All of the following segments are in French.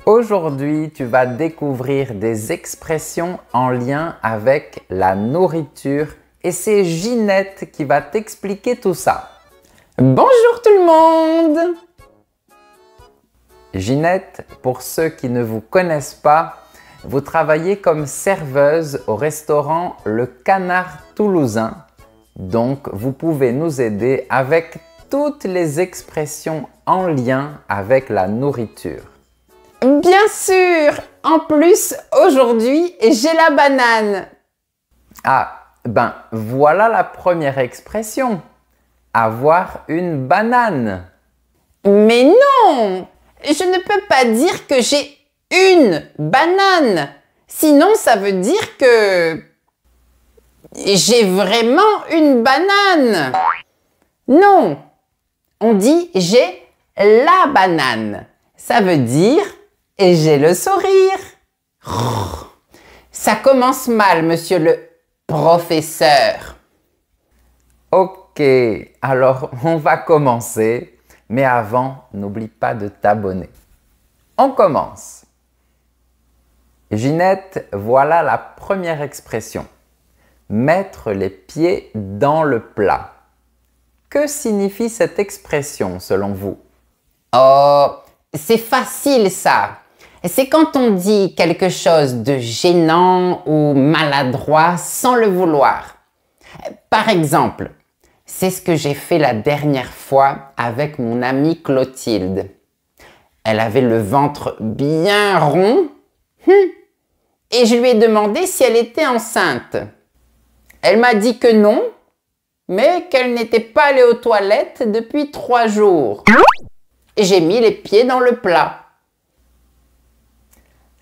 Aujourd'hui, tu vas découvrir des expressions en lien avec la nourriture et c'est Ginette qui va t'expliquer tout ça. Bonjour tout le monde! Ginette, pour ceux qui ne vous connaissent pas, vous travaillez comme serveuse au restaurant Le Canard Toulousain. Donc, vous pouvez nous aider avec toutes les expressions en lien avec la nourriture. Bien sûr! En plus, aujourd'hui, j'ai la banane. Ah, ben voilà la première expression. Avoir une banane. Mais non! Je ne peux pas dire que j'ai une banane. Sinon, ça veut dire que j'ai vraiment une banane. Non, on dit j'ai la banane. Ça veut dire j'ai le sourire. Ça commence mal, monsieur le professeur. Ok, alors on va commencer. Mais avant, n'oublie pas de t'abonner. On commence. Ginette, voilà la première expression. Mettre les pieds dans le plat. Que signifie cette expression selon vous? Oh, c'est facile ça. C'est quand on dit quelque chose de gênant ou maladroit sans le vouloir. Par exemple, c'est ce que j'ai fait la dernière fois avec mon amie Clotilde. Elle avait le ventre bien rond et je lui ai demandé si elle était enceinte. Elle m'a dit que non, mais qu'elle n'était pas allée aux toilettes depuis 3 jours. Et j'ai mis les pieds dans le plat.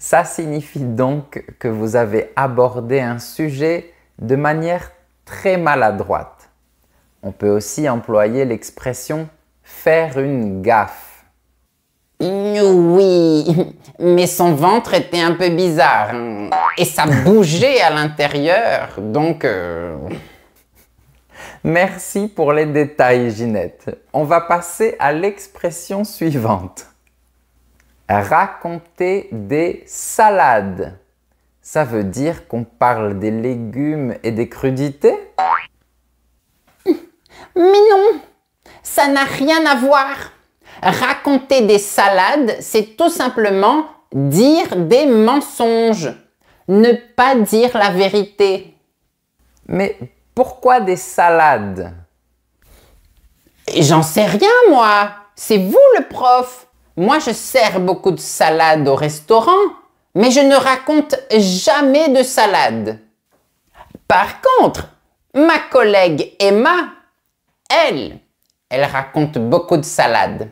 Ça signifie donc que vous avez abordé un sujet de manière très maladroite. On peut aussi employer l'expression « faire une gaffe ». Oui, mais son ventre était un peu bizarre et ça bougeait à l'intérieur, donc... Merci pour les détails, Ginette. On va passer à l'expression suivante. Raconter des salades. Ça veut dire qu'on parle des légumes et des crudités? Mais non, ça n'a rien à voir. Raconter des salades, c'est tout simplement dire des mensonges. Ne pas dire la vérité. Mais pourquoi des salades? J'en sais rien, moi. C'est vous le prof. Moi, je sers beaucoup de salades au restaurant, mais je ne raconte jamais de salade. Par contre, ma collègue Emma, elle raconte beaucoup de salades.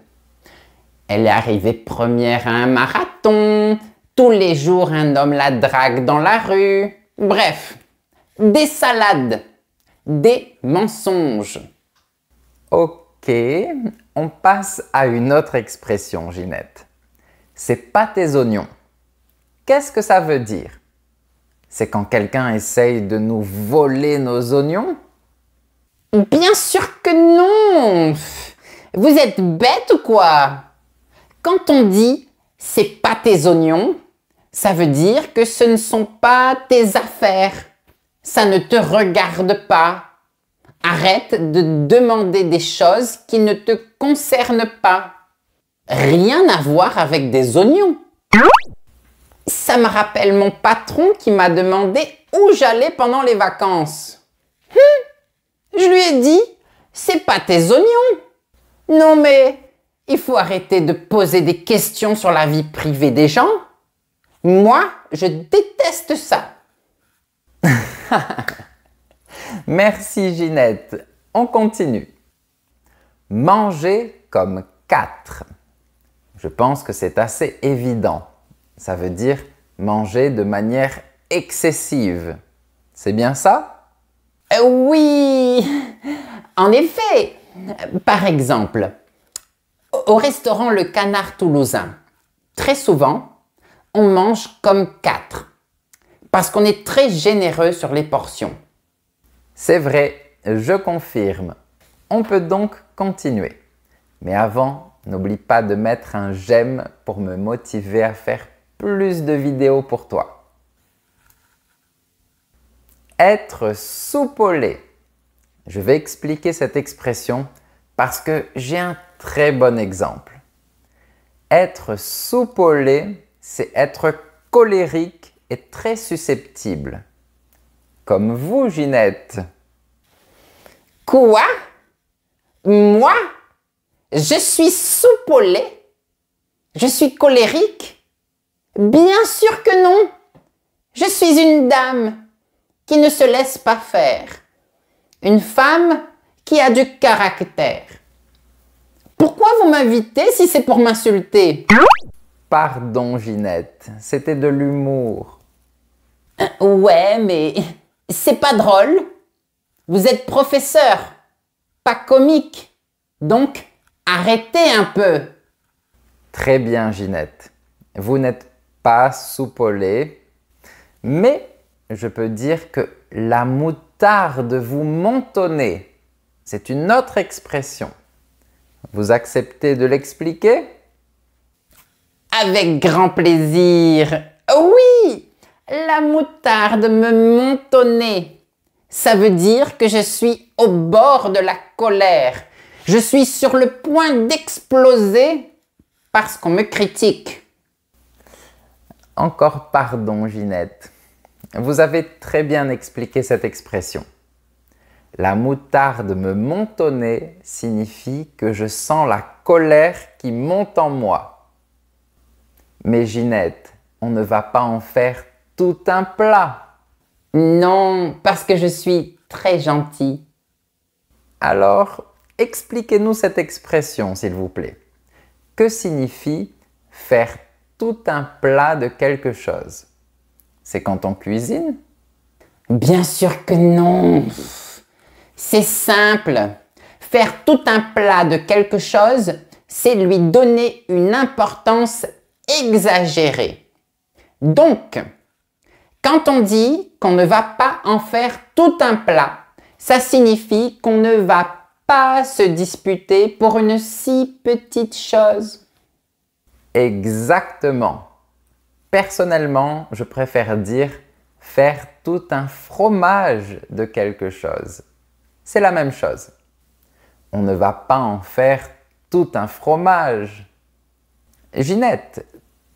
Elle est arrivée première à un marathon. Tous les jours, un homme la drague dans la rue. Bref, des salades, des mensonges. Ok, on passe à une autre expression, Ginette. C'est pas tes oignons. Qu'est-ce que ça veut dire? C'est quand quelqu'un essaye de nous voler nos oignons? Bien sûr que non! Vous êtes bête ou quoi? Quand on dit « c'est pas tes oignons », ça veut dire que ce ne sont pas tes affaires. Ça ne te regarde pas. Arrête de demander des choses qui ne te concernent pas. Rien à voir avec des oignons. Ça me rappelle mon patron qui m'a demandé où j'allais pendant les vacances. Je lui ai dit, c'est pas tes oignons. Non mais, il faut arrêter de poser des questions sur la vie privée des gens. Moi, je déteste ça. Merci Ginette. On continue. Manger comme 4. Je pense que c'est assez évident. Ça veut dire manger de manière excessive. C'est bien ça? Oui, en effet. Par exemple, au restaurant Le Canard Toulousain, très souvent, on mange comme 4 parce qu'on est très généreux sur les portions. C'est vrai, je confirme. On peut donc continuer. Mais avant, N'oublie pas de mettre un j'aime pour me motiver à faire plus de vidéos pour toi. Être soupolé. Je vais expliquer cette expression parce que j'ai un très bon exemple. Être soupolé, c'est être colérique et très susceptible. Comme vous, Ginette. Quoi? Moi? Je suis soupolé? Je suis colérique? Bien sûr que non! Je suis une dame qui ne se laisse pas faire. Une femme qui a du caractère. Pourquoi vous m'invitez si c'est pour m'insulter? Pardon, Ginette, c'était de l'humour. Ouais, mais c'est pas drôle. Vous êtes professeur, pas comique. Donc, arrêtez un peu. Très bien, Ginette. Vous n'êtes pas soupolée, mais je peux dire que la moutarde vous montonnez. C'est une autre expression. Vous acceptez de l'expliquer? Avec grand plaisir. Oui, la moutarde me montonnait. Ça veut dire que je suis au bord de la colère. Je suis sur le point d'exploser parce qu'on me critique. Encore pardon, Ginette. Vous avez très bien expliqué cette expression. La moutarde me montonnait signifie que je sens la colère qui monte en moi. Mais Ginette, on ne va pas en faire tout un plat. Non, parce que je suis très gentil. Alors, expliquez-nous cette expression, s'il vous plaît. Que signifie faire tout un plat de quelque chose? C'est quand on cuisine? Bien sûr que non. C'est simple. Faire tout un plat de quelque chose, c'est lui donner une importance exagérée. Donc, quand on dit qu'on ne va pas en faire tout un plat, ça signifie qu'on ne va pas se disputer pour une si petite chose. Exactement. Personnellement, je préfère dire faire tout un fromage de quelque chose. C'est la même chose. On ne va pas en faire tout un fromage. Ginette,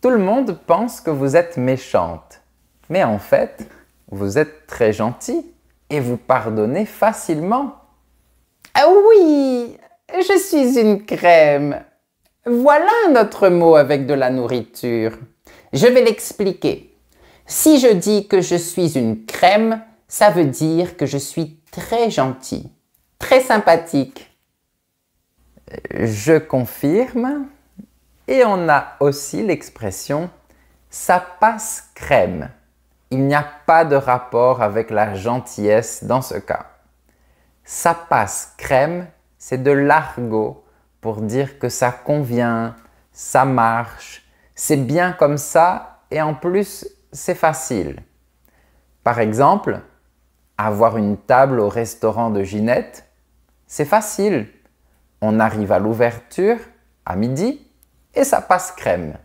tout le monde pense que vous êtes méchante. Mais en fait, vous êtes très gentille et vous pardonnez facilement. Ah oui, je suis une crème. Voilà un autre mot avec de la nourriture. Je vais l'expliquer. Si je dis que je suis une crème, ça veut dire que je suis très gentil, très sympathique. Je confirme. Et on a aussi l'expression « ça passe crème ». Il n'y a pas de rapport avec la gentillesse dans ce cas. « Ça passe crème », c'est de l'argot pour dire que ça convient, ça marche, c'est bien comme ça et en plus c'est facile. Par exemple, avoir une table au restaurant de Ginette, c'est facile. On arrive à l'ouverture à midi et ça passe crème.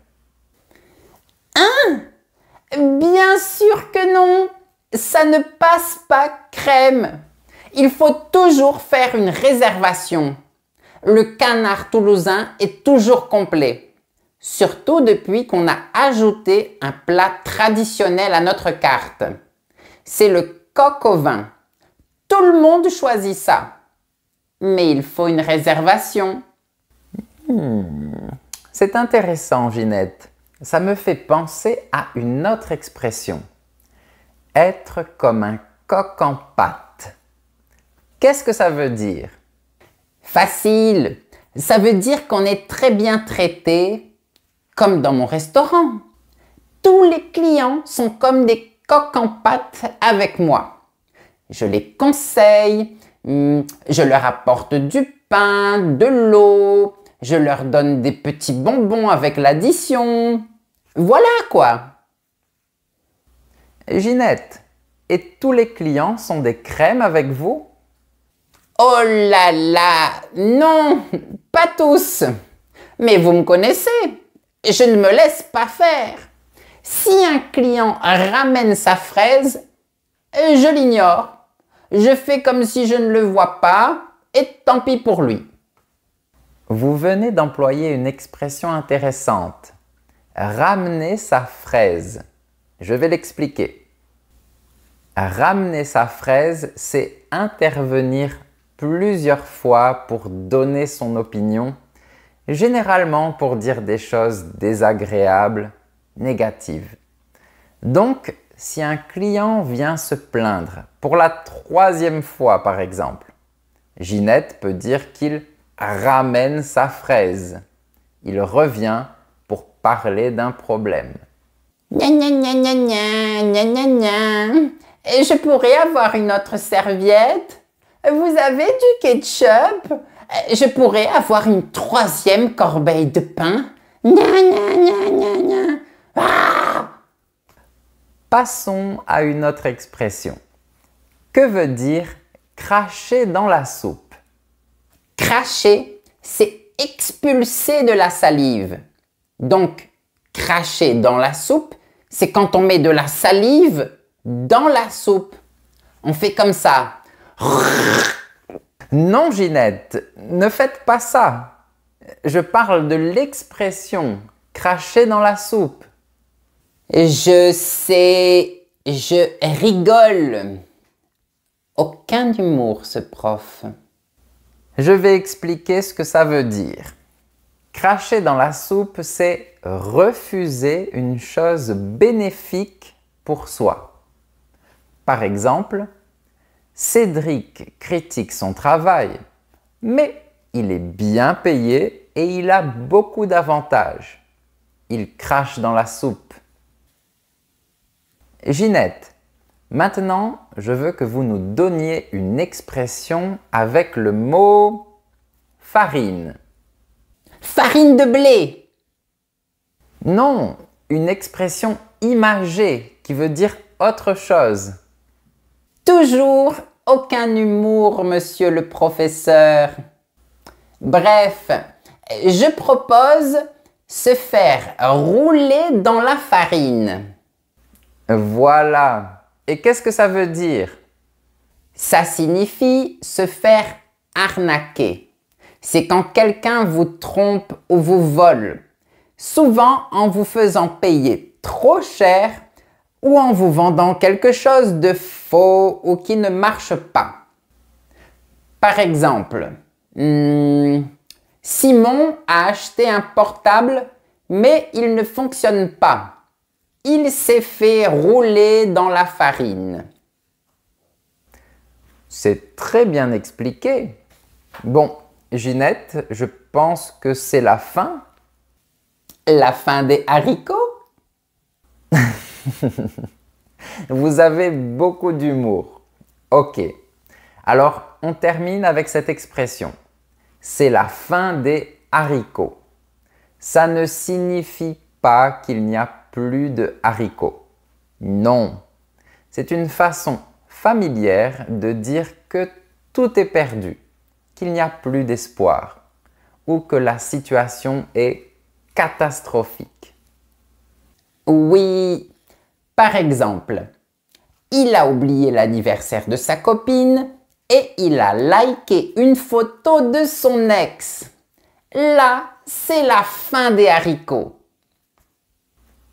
Hein? Bien sûr que non, ça ne passe pas crème. Il faut toujours faire une réservation. Le canard toulousain est toujours complet, surtout depuis qu'on a ajouté un plat traditionnel à notre carte. C'est le coq au vin. Tout le monde choisit ça, mais il faut une réservation. C'est intéressant, Ginette. Ça me fait penser à une autre expression. Être comme un coq en pâte. Qu'est-ce que ça veut dire? Facile. Ça veut dire qu'on est très bien traité, comme dans mon restaurant. Tous les clients sont comme des coqs en pâte avec moi. Je les conseille, je leur apporte du pain, de l'eau, je leur donne des petits bonbons avec l'addition. Voilà quoi. Ginette, et tous les clients sont des crèmes avec vous? Oh là là, non, pas tous. Mais vous me connaissez, je ne me laisse pas faire. Si un client ramène sa fraise, je l'ignore. Je fais comme si je ne le vois pas et tant pis pour lui. Vous venez d'employer une expression intéressante. Ramener sa fraise. Je vais l'expliquer. Ramener sa fraise, c'est intervenir plusieurs fois pour donner son opinion, généralement pour dire des choses désagréables, négatives. Donc, si un client vient se plaindre, pour la 3e fois par exemple, Ginette peut dire qu'il ramène sa fraise. Il revient pour parler d'un problème. Gna gna gna gna gna gna gna gna. Et je pourrais avoir une autre serviette? Vous avez du ketchup? Je pourrais avoir une 3e corbeille de pain? Gna gna gna gna gna. Ah! Passons à une autre expression. Que veut dire cracher dans la soupe? Cracher, c'est expulser de la salive. Donc, cracher dans la soupe, c'est quand on met de la salive dans la soupe. On fait comme ça. Non, Ginette, ne faites pas ça. Je parle de l'expression cracher dans la soupe. Je sais, je rigole. Aucun humour, ce prof. Je vais expliquer ce que ça veut dire. Cracher dans la soupe, c'est refuser une chose bénéfique pour soi. Par exemple, Cédric critique son travail, mais il est bien payé et il a beaucoup d'avantages. Il crache dans la soupe. Ginette, maintenant, je veux que vous nous donniez une expression avec le mot farine. Farine de blé. Non, une expression imagée qui veut dire autre chose. Toujours aucun humour, monsieur le professeur. Bref, je propose se faire rouler dans la farine. Voilà. Et qu'est-ce que ça veut dire? Ça signifie se faire arnaquer. C'est quand quelqu'un vous trompe ou vous vole. Souvent en vous faisant payer trop cher ou en vous vendant quelque chose de faux ou qui ne marche pas. Par exemple, Simon a acheté un portable, mais il ne fonctionne pas. Il s'est fait rouler dans la farine. C'est très bien expliqué. Bon, Ginette, je pense que c'est la fin. La fin des haricots? Vous avez beaucoup d'humour. Ok. Alors, on termine avec cette expression. C'est la fin des haricots. Ça ne signifie pas qu'il n'y a plus de haricots. Non. C'est une façon familière de dire que tout est perdu, qu'il n'y a plus d'espoir ou que la situation est catastrophique. Oui, par exemple, il a oublié l'anniversaire de sa copine et il a liké une photo de son ex. Là, c'est la fin des haricots.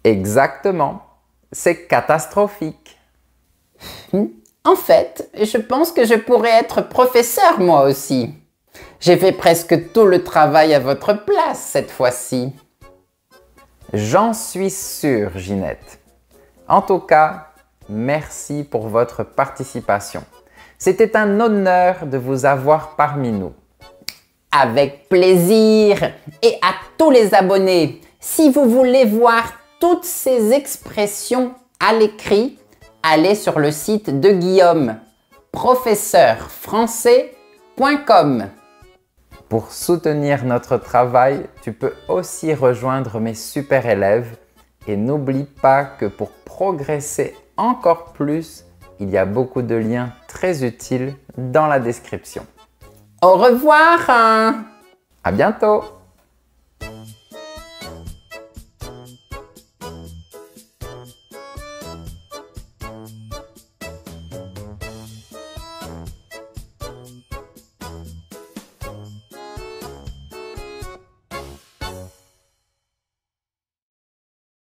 Exactement, c'est catastrophique. En fait, je pense que je pourrais être professeur moi aussi. J'ai fait presque tout le travail à votre place cette fois-ci. J'en suis sûre, Ginette. En tout cas, merci pour votre participation. C'était un honneur de vous avoir parmi nous. Avec plaisir. Et à tous les abonnés, si vous voulez voir toutes ces expressions à l'écrit, allez sur le site de Guillaume, professeurfrançais.com. Pour soutenir notre travail, tu peux aussi rejoindre mes super élèves et n'oublie pas que pour progresser encore plus, il y a beaucoup de liens très utiles dans la description. Au revoir. À bientôt!